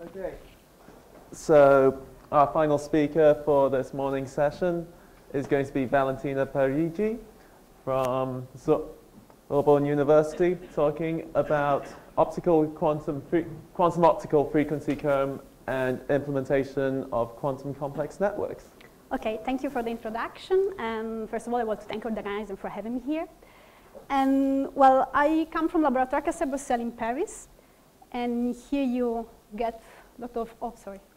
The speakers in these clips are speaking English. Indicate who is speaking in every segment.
Speaker 1: Okay, so our final speaker for this morning's session is going to be Valentina Parigi from Sorbonne University, talking about quantum optical frequency comb and implementation of quantum complex networks.
Speaker 2: Okay, thank you for the introduction. And first of all, I want to thank the organizer for having me here. And well, I come from Laboratoire Cassel in Paris, and here you get a lot of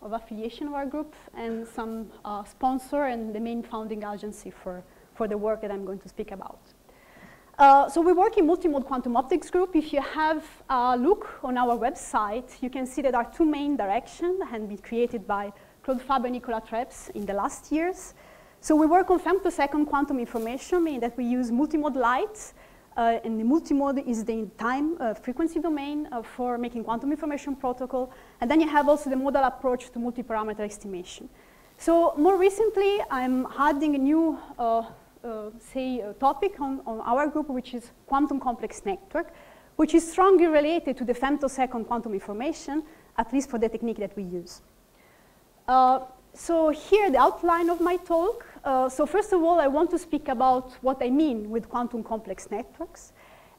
Speaker 2: affiliation of our group and some sponsor and the main founding agency for the work that I'm going to speak about. So we work in Multimode Quantum Optics Group. If you have a look on our website, you can see that there are two main directions that have been created by Claude Fabre and Nicolas Treps in the last years. So we work on femtosecond quantum information, meaning that we use multimode light. And the multimode is the time frequency domain for making quantum information protocol. And then you have also the modal approach to multi-parameter estimation. So more recently, I'm adding a new topic on our group, which is quantum complex network, which is strongly related to the femtosecond quantum information, at least for the technique that we use. So here, the outline of my talk. So first of all, I want to speak about what I mean with quantum complex networks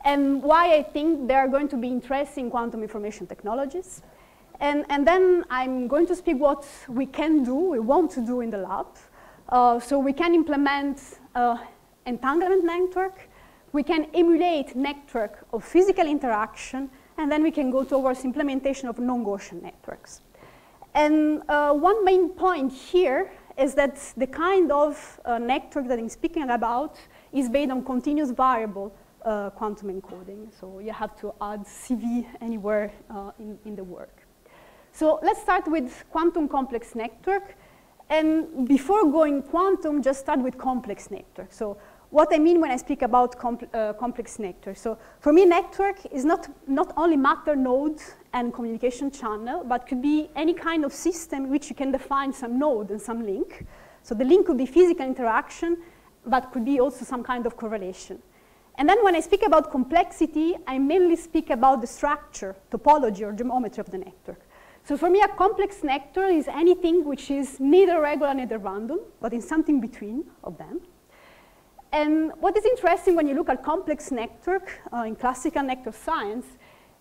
Speaker 2: and why I think they are going to be interesting quantum information technologies. And then I'm going to speak what we can do, we want to do in the lab. So we can implement entanglement network, we can emulate network of physical interaction, and then we can go towards implementation of non-Gaussian networks. And one main point here is that the kind of network that I'm speaking about is based on continuous variable quantum encoding. So you have to add CV anywhere in the work. So let's start with quantum complex network. And before going quantum, just start with complex network. So what I mean when I speak about complex network. So for me, network is not only matter nodes and communication channel, but could be any kind of system in which you can define some node and some link. So the link could be physical interaction, but could be also some kind of correlation. And then when I speak about complexity, I mainly speak about the structure, topology, or geometry of the network. So for me, a complex network is anything which is neither regular, neither random, but in something between of them. And what is interesting when you look at complex network in classical network science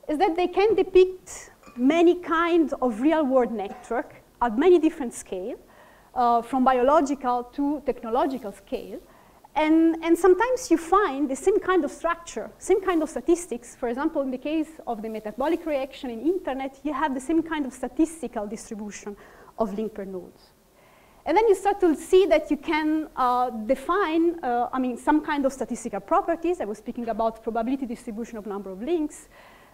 Speaker 2: is that they can depict many kinds of real-world network at many different scales, from biological to technological scale. And sometimes you find the same kind of structure, same kind of statistics. For example, in the case of the metabolic reaction in internet, you have the same kind of statistical distribution of link per nodes. And then you start to see that you can define, some kind of statistical properties. I was speaking about probability distribution of number of links.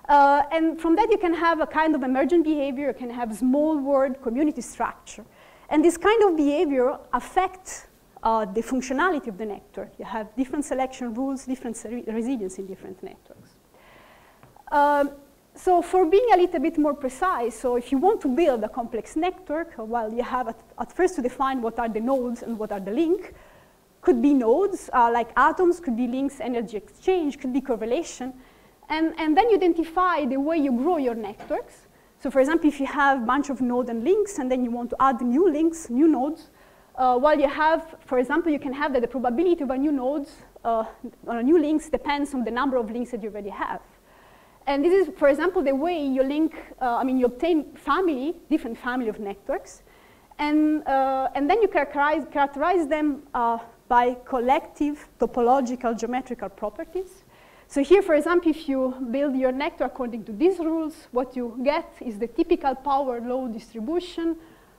Speaker 2: And from that, you can have a kind of emergent behavior. You can have small world community structure. And this kind of behavior affects the functionality of the network. You have different selection rules, different resilience in different networks. So for being a little bit more precise, so if you want to build a complex network, well, you have at first to define what are the nodes and what are the links. Could be nodes, like atoms, could be links, energy exchange, could be correlation. And then you identify the way you grow your networks. So for example, if you have a bunch of nodes and links, and then you want to add new links, new nodes, while you have, for example, you can have that the probability of a new nodes or a new links depends on the number of links that you already have. And this is, for example, the way you link, you obtain different family of networks. And then you characterize them by collective topological geometrical properties. So here, for example, if you build your network according to these rules, what you get is the typical power law distribution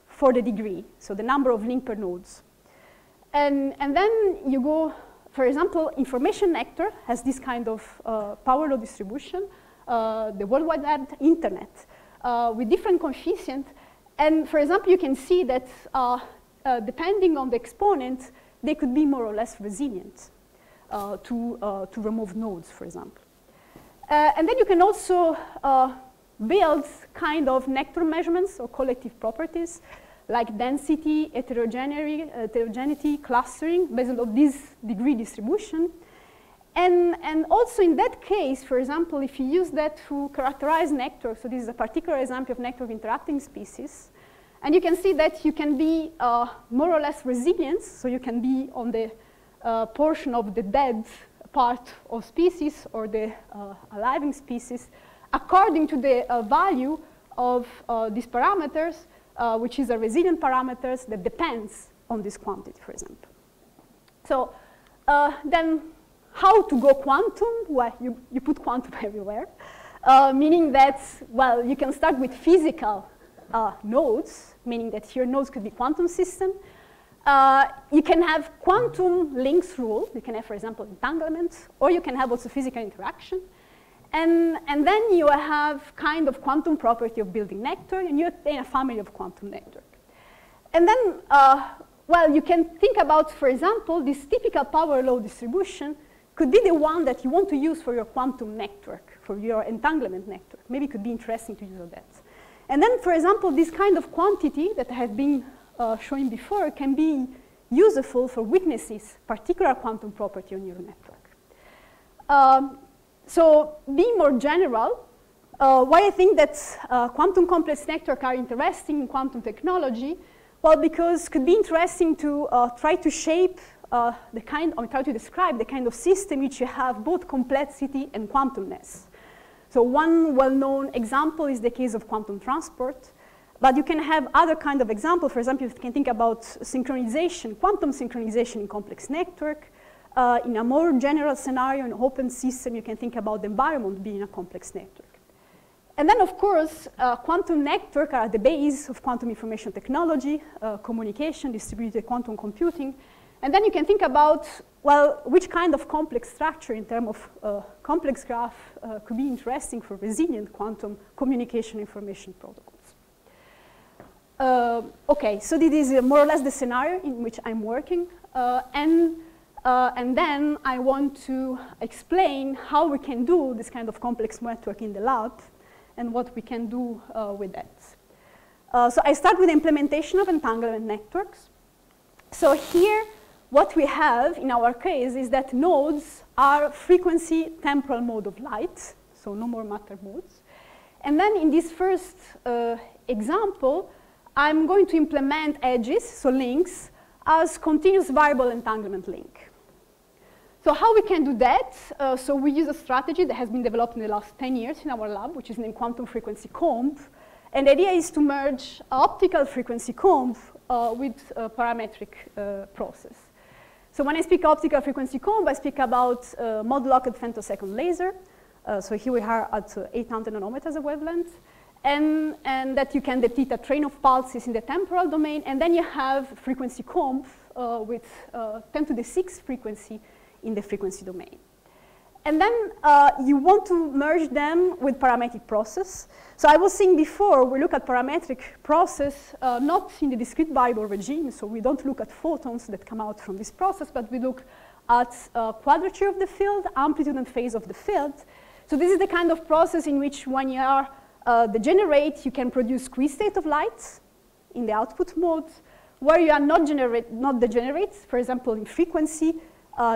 Speaker 2: for the degree, so the number of link per nodes. And then you go, for example, information nectar has this kind of power law distribution, the World Wide Web internet, with different coefficients. And for example, you can see that depending on the exponent, they could be more or less resilient to remove nodes, for example. And then you can also build kind of nectar measurements or collective properties like density, heterogeneity, clustering, based on this degree distribution. And also in that case, for example, if you use that to characterize Nectar, so this is a particular example of Nectar of interacting species, and you can see that you can be more or less resilient, so you can be on the portion of the dead part of species or the alive species, according to the value of these parameters, which is a resilient parameters that depends on this quantity, for example. So then how to go quantum? Well, you put quantum everywhere, meaning that, well, you can start with physical nodes, meaning that your nodes could be quantum system. You can have quantum links rule. You can have, for example, entanglement, or you can have also physical interaction. And then you have kind of quantum property of building Nectar, and you obtain a family of quantum network. And then, well, you can think about, for example, this typical power law distribution could be the one that you want to use for your quantum network, for your entanglement network. Maybe it could be interesting to use that. And then, for example, this kind of quantity that I have been showing before can be useful for witnesses particular quantum property on your network. So being more general, why I think that quantum complex networks are interesting in quantum technology, well, because it could be interesting to try to shape the kind, or try to describe the kind of system which you have both complexity and quantumness. So one well-known example is the case of quantum transport, but you can have other kind of examples. For example, you can think about synchronization, quantum synchronization in complex network. In a more general scenario, in an open system, you can think about the environment being a complex network. And then, of course, quantum networks are at the base of quantum information technology, communication, distributed quantum computing. And then you can think about, well, which kind of complex structure in terms of complex graph could be interesting for resilient quantum communication information protocols. Okay, so this is more or less the scenario in which I'm working. And then I want to explain how we can do this kind of complex network in the lab and what we can do with that. So I start with the implementation of entanglement networks. So here, what we have in our case is that nodes are frequency temporal mode of light, so no more matter modes. And then in this first example, I'm going to implement edges, so links, as continuous variable entanglement link. So how we can do that? So we use a strategy that has been developed in the last 10 years in our lab, which is named quantum frequency comb. And the idea is to merge optical frequency comb with a parametric process. So when I speak optical frequency comb, I speak about mod-locked femtosecond laser. So here we are at 800 nanometers of wavelength. And that you can deplete a train of pulses in the temporal domain. And then you have frequency comb with 10 to the 6th frequency in the frequency domain. And then you want to merge them with parametric process. So I was saying before, we look at parametric process not in the discrete variable regime, so we don't look at photons that come out from this process, but we look at quadrature of the field, amplitude and phase of the field. So this is the kind of process in which when you are degenerate, you can produce squeeze state of light in the output mode. Where you are not degenerate, for example, in frequency,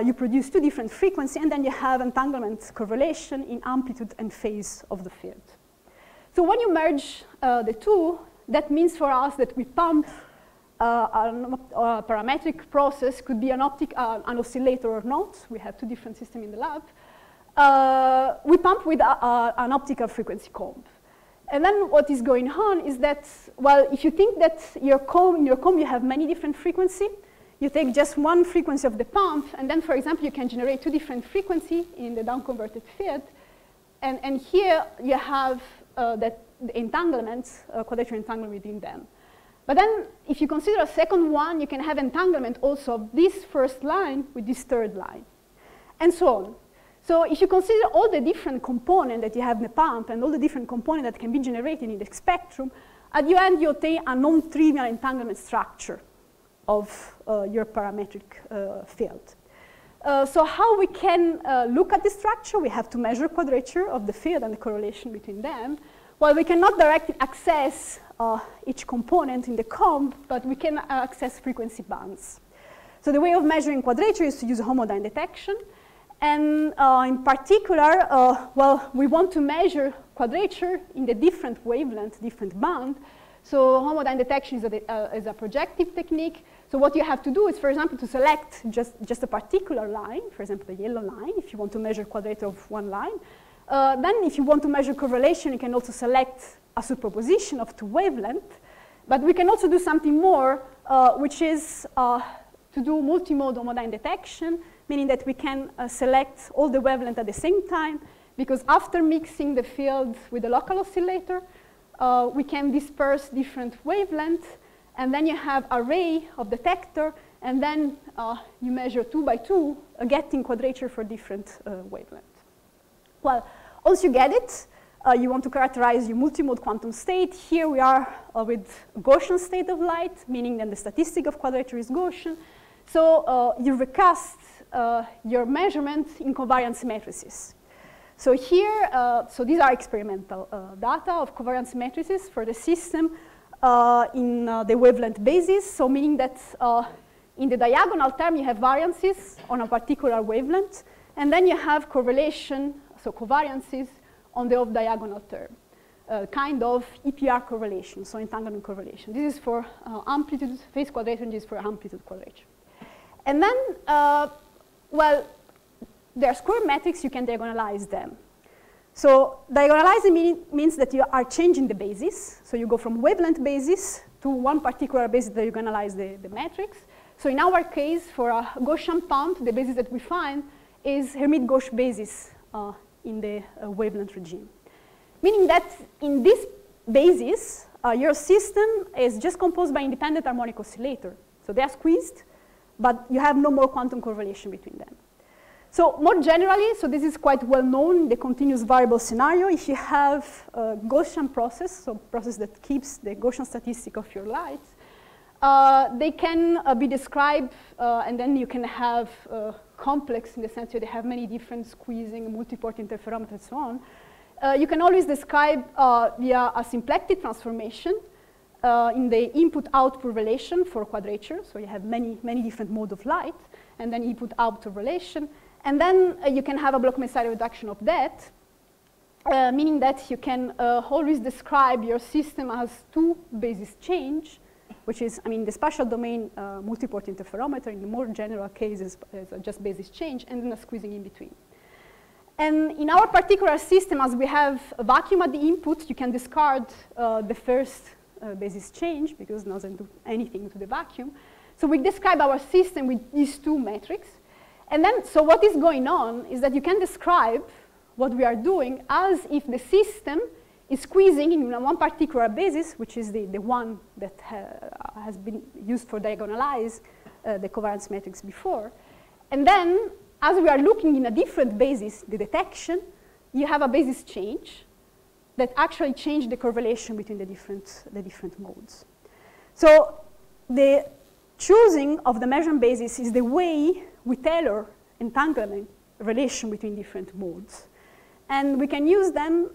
Speaker 2: you produce two different frequencies, and then you have entanglement correlation in amplitude and phase of the field. So when you merge the two, that means for us that we pump a parametric process, could be an oscillator or not. We have two different systems in the lab. We pump with an optical frequency comb. And then what is going on is that, well, if you think that in your comb you have many different frequencies, you take just one frequency of the pump, and then, for example, you can generate two different frequencies in the down-converted field. And here you have that the entanglement, quadrature entanglement within them. But then, if you consider a second one, you can have entanglement also of this first line with this third line, and so on. So if you consider all the different components that you have in the pump and all the different components that can be generated in the spectrum, at the end you obtain a non-trivial entanglement structure of your parametric field. So how we can look at the structure? We have to measure quadrature of the field and the correlation between them. Well, we cannot directly access each component in the comb, but we can access frequency bands. So the way of measuring quadrature is to use homodyne detection. And in particular, well, we want to measure quadrature in the different wavelength, different band. So homodynamic detection is a projective technique. So what you have to do is, for example, to select just a particular line, for example, the yellow line, if you want to measure quadrature of one line. Then if you want to measure correlation, you can also select a superposition of two wavelengths. But we can also do something more, which is to do multimode homodynamic detection, meaning that we can select all the wavelengths at the same time, because after mixing the field with the local oscillator, we can disperse different wavelengths, and then you have array of detector, and then you measure 2 by 2, getting quadrature for different wavelengths. Well, once you get it, you want to characterize your multimode quantum state. Here we are with Gaussian state of light, meaning that the statistic of quadrature is Gaussian. So you recast your measurement in covariance matrices. So here, so these are experimental data of covariance matrices for the system in the wavelength basis. So meaning that in the diagonal term, you have variances on a particular wavelength, and then you have correlation, so covariances on the off-diagonal term, kind of EPR correlation, so entanglement correlation. This is for amplitude, phase quadrature, and this is for amplitude quadrature. And then, well, their square metrics, you can diagonalize them. So diagonalizing means that you are changing the basis. So you go from wavelength basis to one particular basis that you diagonalize the matrix. So in our case, for a Gaussian pump, the basis that we find is Hermite-Gauss basis in the wavelength regime. Meaning that in this basis, your system is just composed by independent harmonic oscillator. So they are squeezed, but you have no more quantum correlation between them. So more generally, so this is quite well known in the continuous variable scenario. If you have a Gaussian process, so process that keeps the Gaussian statistic of your light, they can be described, and then you can have complex in the sense that they have many different squeezing, multiport interferometers, and so on. You can always describe via a symplectic transformation in the input-output relation for quadrature. So you have many different modes of light, and then input-output relation. And then you can have a Bloch-Messier reduction of that, meaning that you can always describe your system as two basis change, which is, I mean, the spatial domain multiport interferometer. In the more general cases, just basis change, and then a squeezing in between. And in our particular system, as we have a vacuum at the input, you can discard the first basis change, because it doesn't do anything to the vacuum. So we describe our system with these two metrics. And then, so what is going on is that you can describe what we are doing as if the system is squeezing in one particular basis, which is the one that has been used for diagonalize the covariance matrix before. And then, as we are looking in a different basis, the detection, you have a basis change that actually change the correlation between the different modes. So the choosing of the measurement basis is the way we tailor entanglement relation between different modes. And we can use them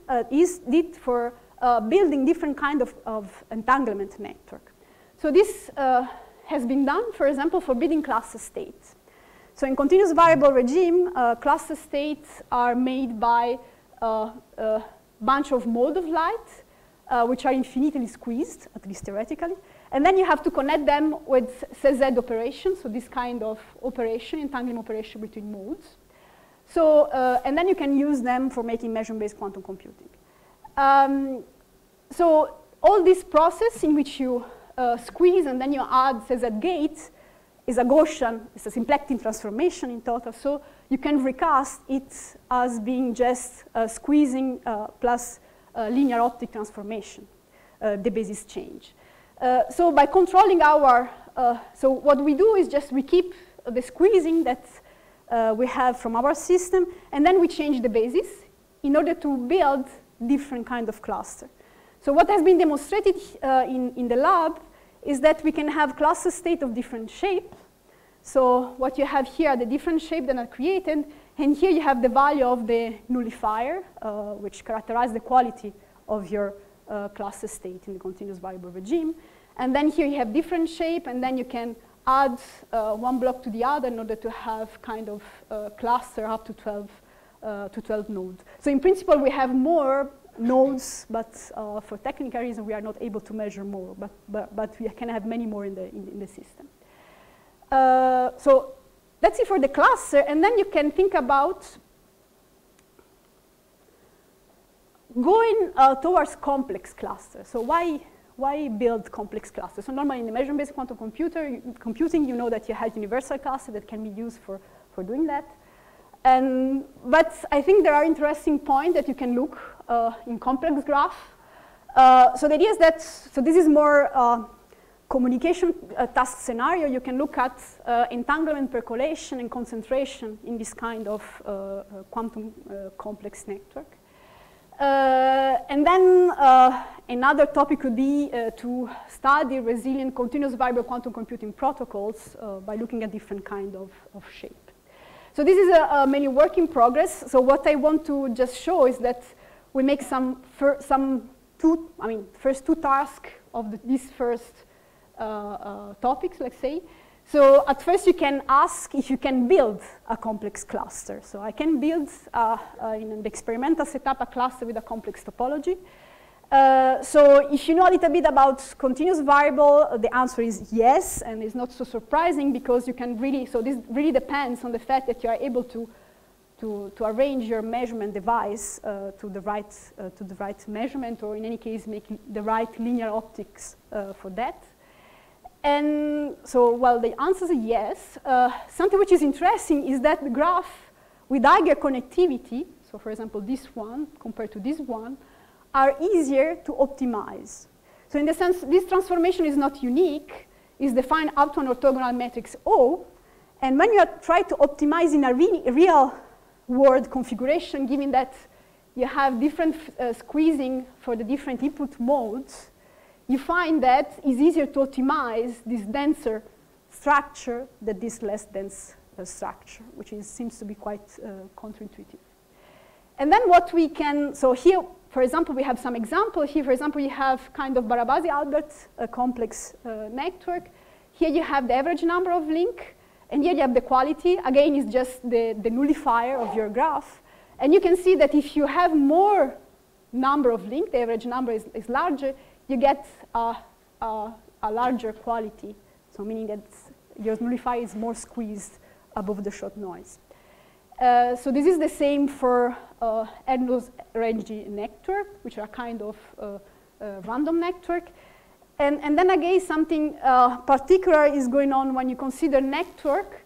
Speaker 2: for building different kind of entanglement network. So this has been done, for example, for building cluster states. So in continuous variable regime, cluster states are made by a bunch of modes of light, which are infinitely squeezed, at least theoretically. And then you have to connect them with CZ operation, so this kind of operation, entanglement operation between modes. So, and then you can use them for making measurement-based quantum computing. So all this process in which you squeeze and then you add CZ gate is a Gaussian, it's a symplectic transformation in total. So you can recast it as being just squeezing plus linear optic transformation, the basis change. So by controlling our, so what we do is just we keep the squeezing that we have from our system, and then we change the basis in order to build different kind of cluster. So what has been demonstrated in the lab is that we can have cluster state of different shape. So what you have here are the different shapes that are created, and here you have the value of the nullifier, which characterizes the quality of your cluster state in the continuous variable regime. And then here you have different shape, and then you can add one block to the other in order to have kind of cluster up to 12 nodes. So in principle, we have more nodes, but for technical reasons, we are not able to measure more, but we can have many more in the system. So that's it for the cluster, and then you can think about going towards complex clusters. So why build complex clusters? So normally in the measurement-based quantum computing, you know that you have universal clusters that can be used for doing that. But I think there are interesting points that you can look in complex graph. So the idea is that, so this is more communication task scenario. You can look at entanglement, percolation, and concentration in this kind of quantum complex network. And then another topic would be to study resilient continuous variable quantum computing protocols by looking at different kind of shape. So this is a mainly work in progress. So what I want to just show is that we make first two tasks of these first topics, let's say. So at first you can ask if you can build a complex cluster. So I can build in the experimental setup a cluster with a complex topology. So if you know a little bit about continuous variable, the answer is yes, and it's not so surprising because you can really, so this really depends on the fact that you are able to arrange your measurement device to the right measurement, or in any case make the right linear optics for that. And so, well, the answer is yes. Something which is interesting is that the graph with higher connectivity, so for example, this one compared to this one, are easier to optimize. So in the sense, this transformation is not unique. It's defined up to an orthogonal matrix O. And when you try to optimize in a real-world configuration, given that you have different squeezing for the different input modes, you find that it's easier to optimize this denser structure than this less dense structure, which seems to be quite counterintuitive. And then what we can, so here, for example, we have some example. Here, for example, you have kind of Barabasi-Albert complex network. Here you have the average number of link, and here you have the quality. Again, it's just the nullifier of your graph. And you can see that if you have more number of link, the average number is larger, you get a larger quality. So meaning that your nullifier is more squeezed above the shot noise. So this is the same for endless range network, which are kind of random network. And then again, something particular is going on when you consider network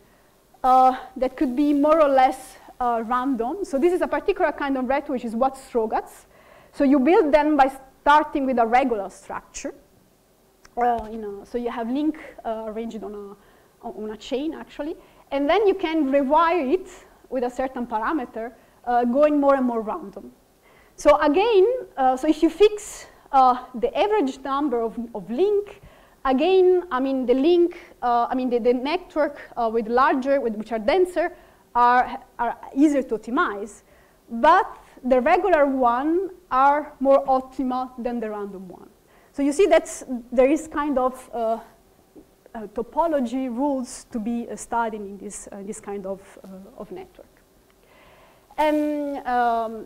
Speaker 2: that could be more or less random. So this is a particular kind of network, which is Watt-Strogatz. So you build them by starting with a regular structure. So you have link arranged on a chain, actually. And then you can rewire it with a certain parameter, going more and more random. So again, so if you fix the average number of link, again, I mean, the link, the network with larger, which are denser, are easier to optimize. But the regular one are more optimal than the random one. So you see that there is kind of topology rules to be studied in this kind of network. And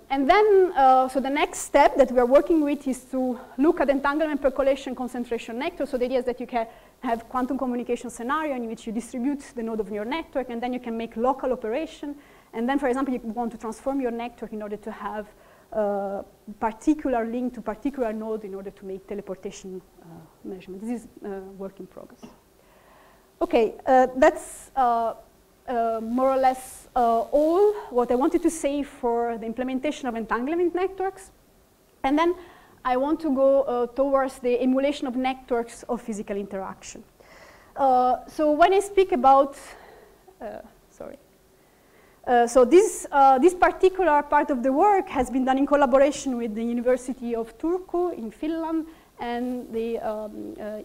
Speaker 2: then, so the next step that we are working with is to look at entanglement, percolation, concentration nectar. So the idea is that you can have quantum communication scenario in which you distribute the node of your network, and then you can make local operation. And then, for example, you want to transform your network in order to have particular link to particular node in order to make teleportation measurement. This is work in progress. Okay, that's more or less all what I wanted to say for the implementation of entanglement networks. And then I want to go towards the emulation of networks of physical interaction. So when I speak about, so this particular part of the work has been done in collaboration with the University of Turku in Finland and the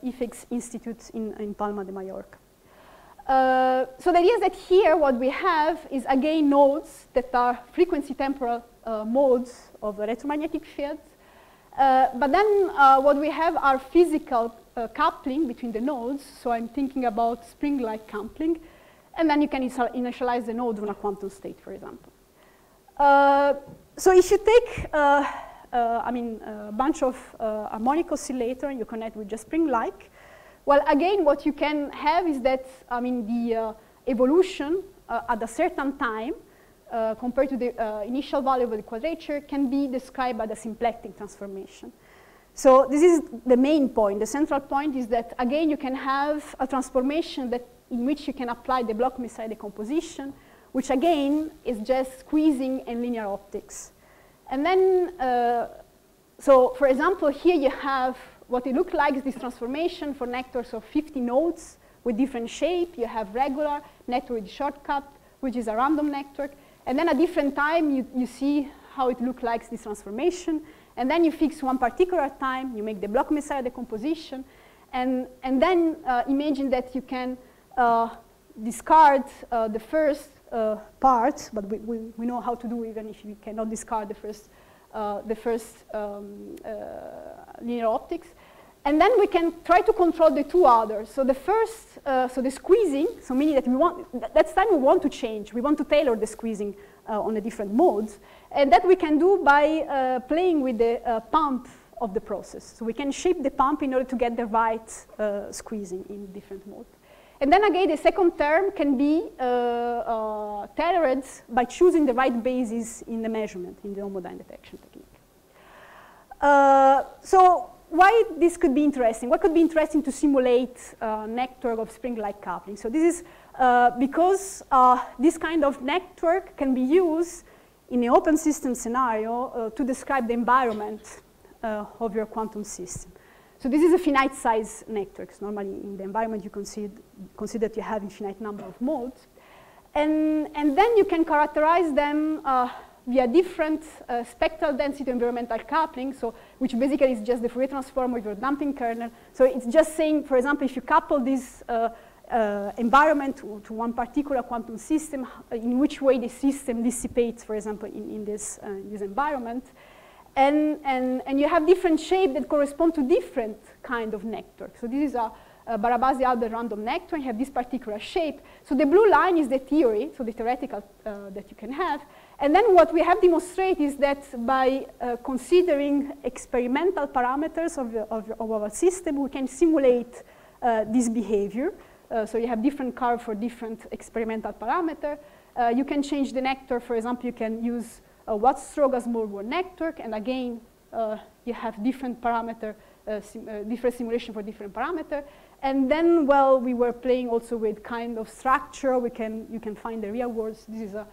Speaker 2: IFEX Institute in Palma de Mallorca. So the idea is that here what we have is again nodes that are frequency temporal modes of the electromagnetic fields. But then what we have are physical coupling between the nodes. So I'm thinking about spring-like coupling. And then you can initialize the node on a quantum state, for example. So if you take, a bunch of harmonic oscillator and you connect with just spring-like, well, again, what you can have is that, the evolution at a certain time compared to the initial value of the quadrature can be described by the symplectic transformation. So this is the main point. The central point is that, again, you can have a transformation in which you can apply the Bloch-Messier decomposition, which, again, is just squeezing and linear optics. And then, so for example, here you have what it looks like is this transformation for nectars of 50 nodes with different shape. You have regular, nectar with shortcut, which is a random nectar. And then at different time, you see how it looks like this transformation. And then you fix one particular time, you make the Bloch-Messier decomposition, and then imagine that you can discard the first part, but we know how to do even if you cannot discard the first linear optics. And then we can try to control the two others. So the first, so the squeezing, so meaning that that's time we want to change. We want to tailor the squeezing on the different modes. And that we can do by playing with the pump of the process. So we can shape the pump in order to get the right squeezing in different modes. And then again, the second term can be tailored by choosing the right basis in the measurement, in the homodynamic detection technique. So why this could be interesting? What could be interesting to simulate network of spring-like coupling? So this is because this kind of network can be used in an open system scenario to describe the environment of your quantum system. So this is a finite size network. Normally in the environment you consider that you have infinite number of modes. And then you can characterize them via different spectral density environmental coupling, so which basically is just the Fourier transform of your damping kernel. So it's just saying, for example, if you couple this environment to one particular quantum system, in which way the system dissipates, for example, in this environment. And you have different shapes that correspond to different kind of nectar. So this is a Barabasi-Albert random nectar, and you have this particular shape. So the blue line is the theory, so the theoretical that you can have. And then what we have demonstrated is that by considering experimental parameters of our system, we can simulate this behavior. So you have different curves for different experimental parameter. You can change the nectar. For example, you can use Watt-Stroke as Moore network, and again, you have different parameter, different simulation for different parameter. And then, well, we were playing also with kind of structure. You can find the real words. This is a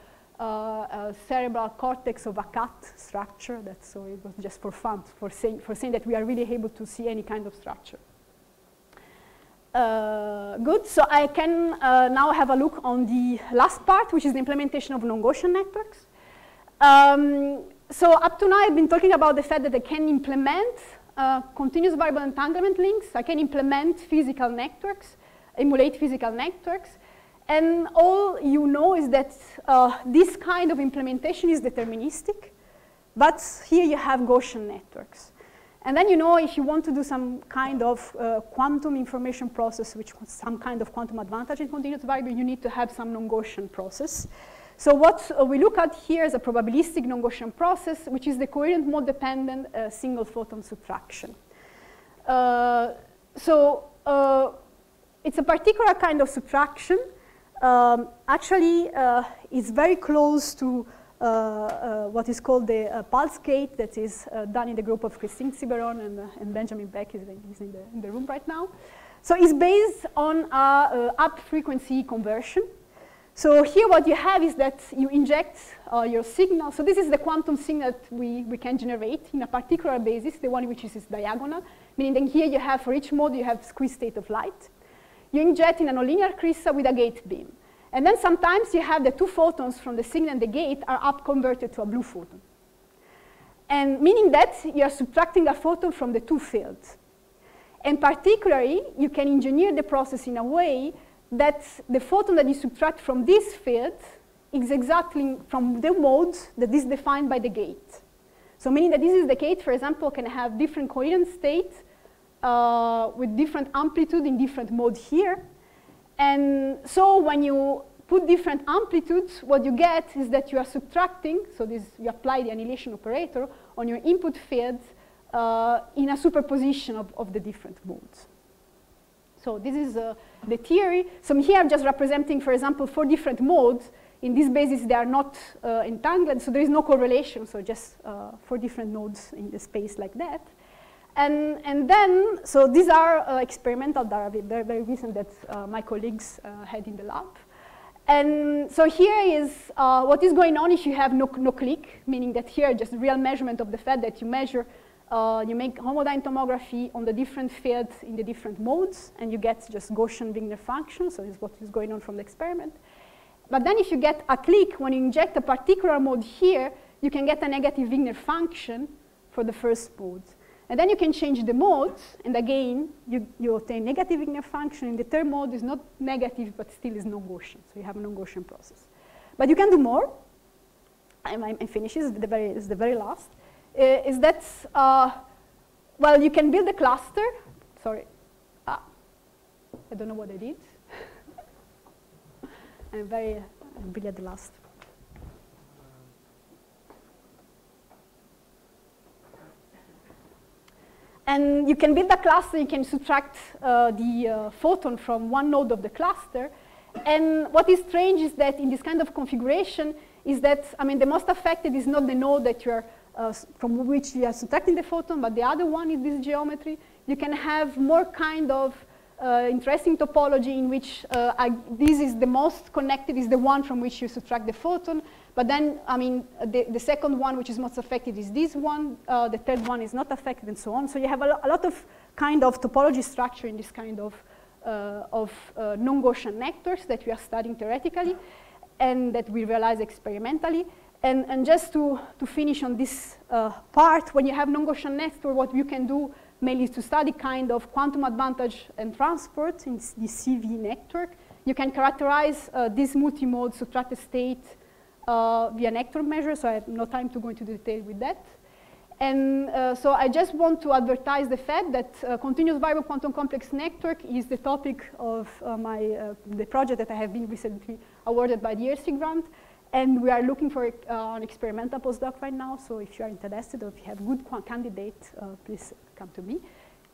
Speaker 2: cerebral cortex of a cat structure. So it was just for fun, for saying that we are really able to see any kind of structure. Good. So I can now have a look on the last part, which is the implementation of non-Gaussian networks. So up to now, I've been talking about the fact that I can implement continuous variable entanglement links. I can implement physical networks, emulate physical networks. And all you know is that this kind of implementation is deterministic. But here you have Gaussian networks. And then you know if you want to do some kind of quantum information process, which was some kind of quantum advantage in continuous variable, you need to have some non-Gaussian process. So what we look at here is a probabilistic non-Gaussian process, which is the coherent mode-dependent single photon subtraction. It's a particular kind of subtraction. Actually, it's very close to what is called the pulse gate that is done in the group of Christine Ciberon and Benjamin Beck is in the room right now. So it's based on up frequency conversion. So here what you have is that you inject your signal. So this is the quantum signal that we can generate in a particular basis, the one which is diagonal, meaning that here you have, for each mode, you have squeeze state of light. You inject in a nonlinear crystal with a gate beam. And then sometimes you have the two photons from the signal and the gate are up converted to a blue photon. And meaning that you are subtracting a photon from the two fields. And particularly, you can engineer the process in a way that the photon that you subtract from this field is exactly from the mode that is defined by the gate. So meaning that this is the gate, for example, can have different coherent state with different amplitude in different mode here. And so when you put different amplitudes, what you get is that you are subtracting, so this, you apply the annihilation operator on your input field in a superposition of the different modes. So this is the theory. So here I'm just representing, for example, 4 different modes. In this basis, they are not entangled, so there is no correlation, so just 4 different nodes in the space like that. And then, so these are experimental data, very, very recent that my colleagues had in the lab. And so here is what is going on if you have no click, meaning that here just real measurement of the fact that you measure, you make homodyne tomography on the different fields in the different modes, and you get just Gaussian Wigner function, so this is what is going on from the experiment. But then if you get a click, when you inject a particular mode here, you can get a negative Wigner function for the first mode. And then you can change the modes, and again, you obtain negative Wigner function. In the third mode is not negative, but still is non-Gaussian. So you have a non-Gaussian process. But you can do more. I'm finished. This is the very last. Is that, well, you can build a cluster. Sorry. I don't know what I did. I'm really at the last. And you can build a cluster, you can subtract the photon from one node of the cluster. And what is strange is that in this kind of configuration is that, I mean, the most affected is not the node that you are, from which you are subtracting the photon, but the other one is this geometry. You can have more kind of interesting topology in which this is the most connected, is the one from which you subtract the photon. But then, I mean, the second one, which is most affected, is this one. The third one is not affected, and so on. So you have a lot of kind of topology structure in this kind of non-Gaussian nectars that we are studying theoretically and that we realize experimentally. And just to finish on this part, when you have non-Gaussian nectar, what you can do mainly is to study kind of quantum advantage and transport in the CV network. You can characterize this multimode subtracted state via nectar measure, so I have no time to go into detail with that. And so I just want to advertise the fact that continuous variable quantum complex network is the topic of the project that I have been recently awarded by the ERC grant. And we are looking for an experimental postdoc right now, so if you are interested or if you have good candidates, please come to me.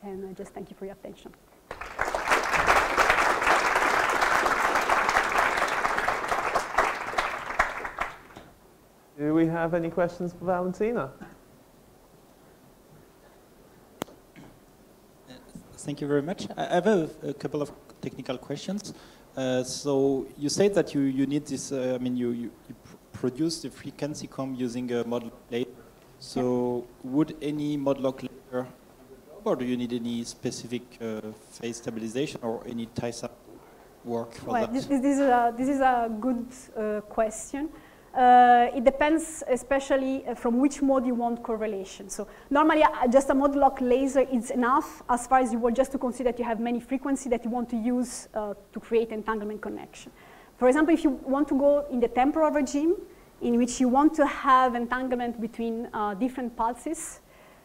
Speaker 2: And I just thank you for your attention.
Speaker 1: Do we have any questions for Valentina?
Speaker 3: Thank you very much. I have a couple of technical questions. So you said that you need this, I mean, you produce the frequency comb using a mod lock layer. So would any mod lock layer, or do you need any specific phase stabilization or any TISA work for that?
Speaker 2: This is a good question. It depends especially from which mode you want correlation. So normally just a mod lock laser is enough as far as you want just to consider that you have many frequencies that you want to use to create entanglement connection. For example, if you want to go in the temporal regime in which you want to have entanglement between different pulses,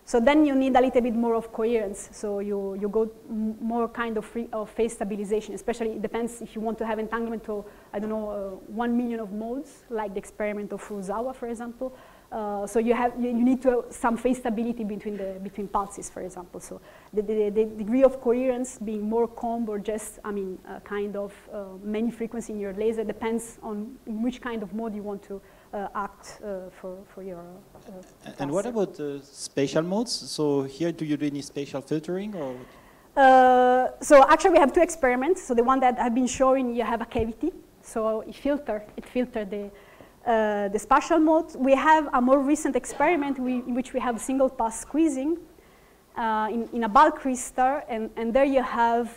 Speaker 2: so then you need a little bit more of coherence. So you go more kind of phase stabilization, especially it depends if you want to have entanglement to, I don't know, 1 million of modes, like the experiment of Furuzawa, for example. So you need to have some phase stability between pulses, for example. So the degree of coherence being more comb or just, I mean, kind of many frequency in your laser depends on in which kind of mode you want to act for your
Speaker 3: And what about spatial modes? So here, do you do any spatial filtering? Or?
Speaker 2: So actually, we have 2 experiments. So the one that I've been showing, you have a cavity. So it filtered the spatial mode. We have a more recent experiment in which we have single pass squeezing in a bulk crystal, and there you have,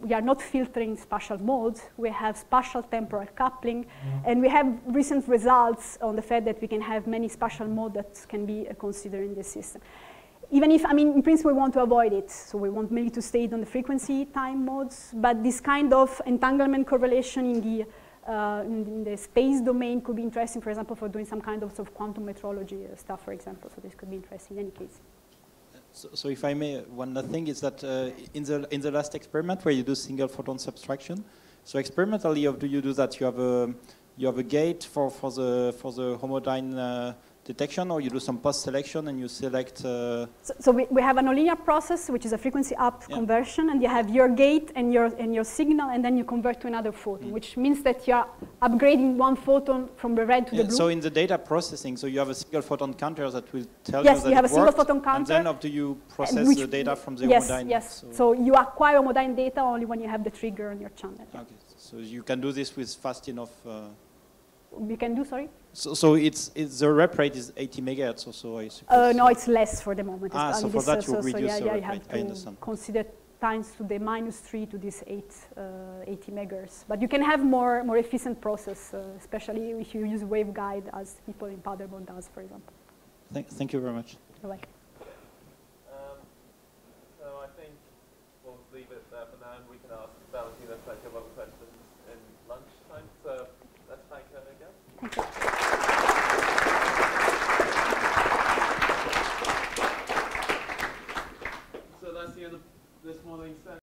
Speaker 2: we are not filtering spatial modes, we have spatial temporal coupling, and we have recent results on the fact that we can have many spatial modes that can be considered in the system. Even if, I mean, in principle, we want to avoid it, so we want maybe to stay on the frequency time modes, but this kind of entanglement correlation in the space domain could be interesting, for example, for doing some kind of quantum metrology stuff, for example, so this could be interesting in any case.
Speaker 3: So if I may, one other thing is that in the last experiment where you do single photon subtraction, so experimentally, how do you do that? You have a gate for the homodyne detection, or you do some post-selection and you select...
Speaker 2: So we have a nonlinear process, which is a frequency up conversion, and you have your gate and your signal, and then you convert to another photon, which means that you are upgrading one photon from the red to the blue.
Speaker 3: So in the data processing, so you have a single photon counter that will tell
Speaker 2: you
Speaker 3: you that
Speaker 2: you have
Speaker 3: it
Speaker 2: a single
Speaker 3: worked,
Speaker 2: photon counter.
Speaker 3: and then how do you process the data from the homodyne?
Speaker 2: Yes, so you acquire homodyne data only when you have the trigger on your channel.
Speaker 3: Okay, so you can do this with fast enough...
Speaker 2: We can do, sorry?
Speaker 3: So the rep rate is 80 megahertz or so, I suppose?
Speaker 2: No, it's less for the moment.
Speaker 3: So for that you reduce the
Speaker 2: you
Speaker 3: rep
Speaker 2: have
Speaker 3: rate, I understand.
Speaker 2: consider times to the -3 to this 80 megahertz. But you can have more efficient process, especially if you use waveguide, as people in Paderborn does, for example.
Speaker 3: Thank you very much.
Speaker 2: You're welcome.
Speaker 1: So I think we'll leave it there for now, and we can ask Valentina plenty of other questions in lunchtime. So let's thank her again.
Speaker 2: Thank you.
Speaker 1: So that's the end of this morning's session.